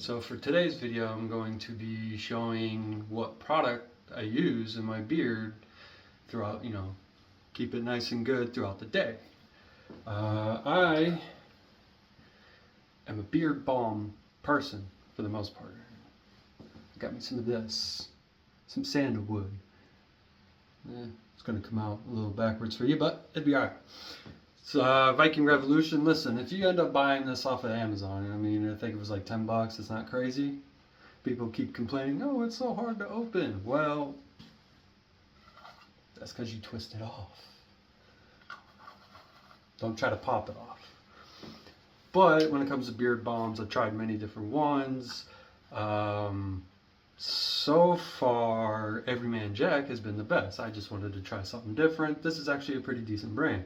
So for today's video, I'm going to be showing what product I use in my beard throughout, keep it nice and good throughout the day. I am a beard balm person for the most part. I got me some of this, some sandalwood. It's going to come out a little backwards for you, but it'd be alright. So Viking Revolution, listen, if you end up buying this off of Amazon, I think it was like 10 bucks, it's not crazy. People keep complaining, oh, it's so hard to open. Well, that's because you twist it off. Don't try to pop it off. But when it comes to beard balms, I've tried many different ones. So far, Everyman Jack has been the best. I just wanted to try something different. This is actually a pretty decent brand.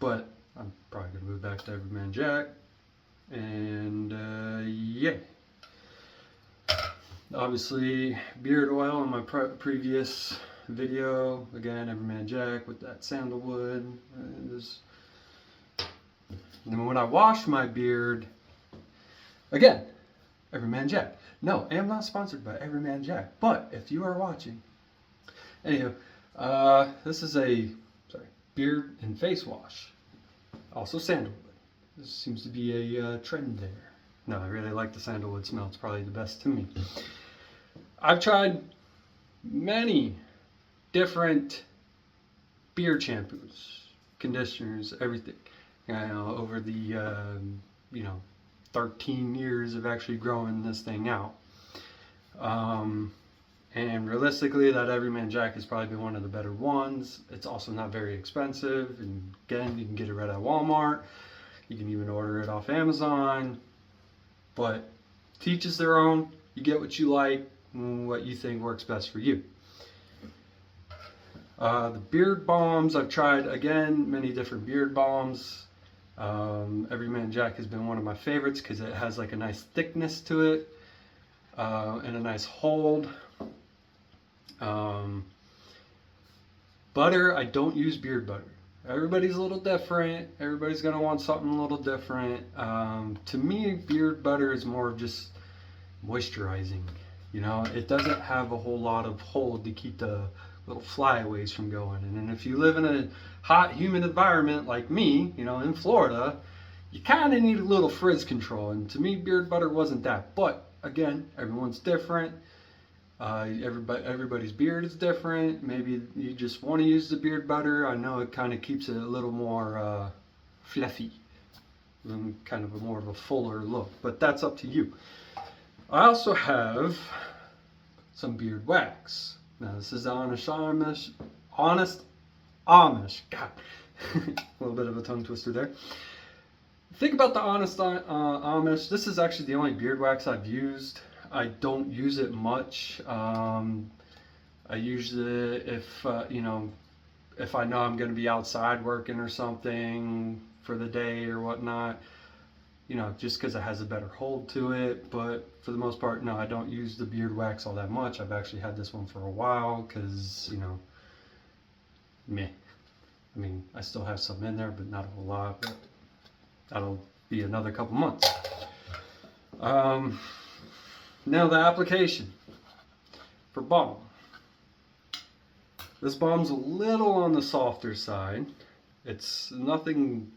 But I'm probably going to move back to Everyman Jack. And yeah. Obviously, beard oil in my previous video. Again, Everyman Jack with that sandalwood. And then when I wash my beard, again, Everyman Jack. No, I am not sponsored by Everyman Jack. But if you are watching, anywho, this is a beard and face wash. Also sandalwood. This seems to be a trend there. No, I really like the sandalwood smell. It's probably the best to me. I've tried many different beard shampoos, conditioners, everything. Over the 13 years of actually growing this thing out. And realistically, that Everyman Jack has probably been one of the better ones. It's also not very expensive. And again, you can get it right at Walmart. You can even order it off Amazon. But to each is their own. You get what you like and what you think works best for you. The beard balms, I've tried, again, many different beard balms. Everyman Jack has been one of my favorites because it has like a nice thickness to it and a nice hold. Butter, I don't use beard butter. Everybody's a little different. Everybody's going to want something a little different. To me, beard butter is more of just moisturizing. It doesn't have a whole lot of hold to keep the little flyaways from going. And then if you live in a hot, humid environment like me, in Florida, you kind of need a little frizz control. And to me, beard butter wasn't that. But again, everyone's different. Everybody's beard is different. Maybe you just want to use the beard butter. I know it kind of keeps it a little more fluffy, and kind of more of a fuller look, but that's up to you. I also have some beard wax. Now this is the Honest Amish. God, a little bit of a tongue twister there. Think about the Honest Amish. This is actually the only beard wax I've used. I don't use it much. I usually, if I know I'm going to be outside working or something for the day or whatnot, just because it has a better hold to it. But for the most part, no, I don't use the beard wax all that much. I've actually had this one for a while because, meh. I still have some in there, but not a whole lot. But that'll be another couple months. Now the application for balm. This balm's a little on the softer side. It's nothing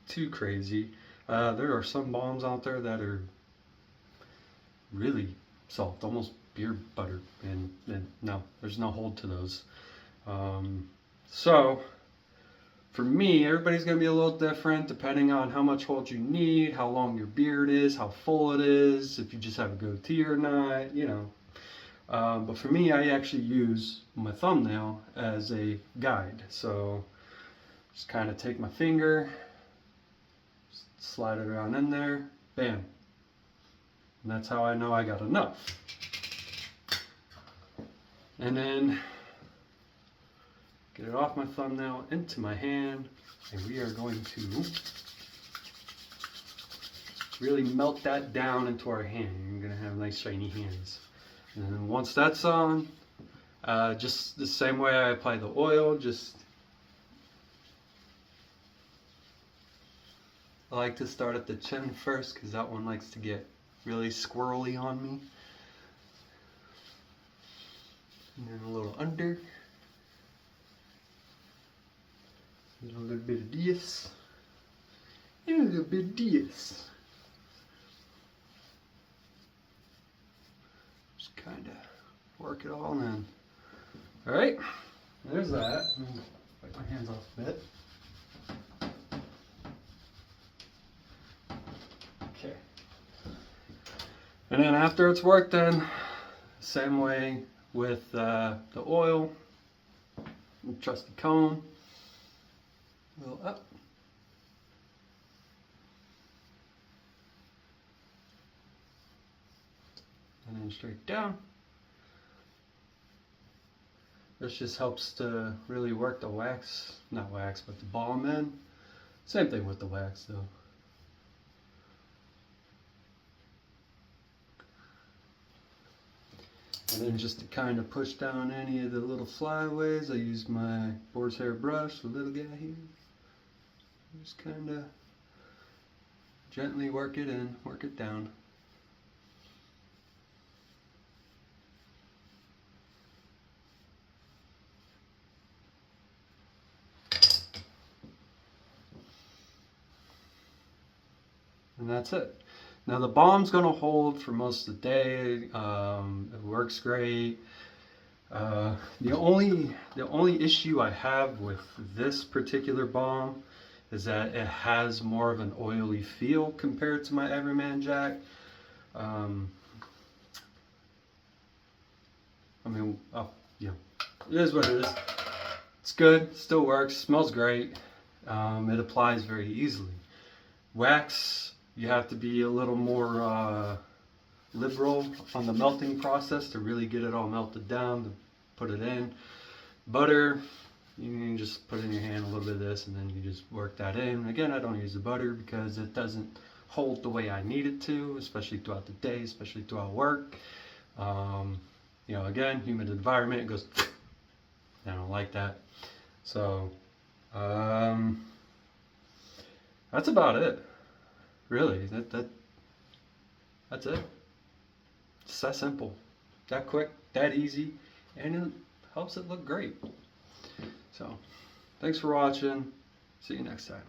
too crazy. There are some balms out there that are really soft, almost beard butter, and no, there's no hold to those. So for me, everybody's going to be a little different depending on how much hold you need, how long your beard is, how full it is, if you just have a goatee or not, But for me, I actually use my thumbnail as a guide. So just kind of take my finger, slide it around in there, bam. And that's how I know I got enough. And then get it off my thumbnail into my hand, and we are going to really melt that down into our hand. You're going to have nice shiny hands. And then once that's on, just the same way I apply the oil, just I like to start at the chin first because that one likes to get really squirrely on me. And then a little under. And a little bit of this. And a little bit of this. Just kind of work it all in. Alright, there's that. Let me wipe my hands off a bit. Okay. And then after it's worked in, same way with the oil, trusty comb, a little up. And then straight down. This just helps to really work the wax, not wax, but the balm in. Same thing with the wax though. And then just to kind of push down any of the little flyaways, I use my boar's hair brush, the little guy here. Just kind of gently work it in, work it down. And that's it. Now the balm's going to hold for most of the day. It works great. The only issue I have with this particular balm is that it has more of an oily feel compared to my Everyman Jack. I mean, yeah, it is what it is. It's good, still works, smells great. It applies very easily. Wax, you have to be a little more liberal on the melting process to really get it all melted down, to put it in. Butter, you can just put in your hand a little bit of this and then you just work that in. Again, I don't use the butter because it doesn't hold the way I need it to, especially throughout the day, especially throughout work. You know, again, humid environment, it goes, I don't like that. So, that's about it. Really, that's it. It's that simple, that quick, that easy, and it helps it look great. So, thanks for watching. See you next time.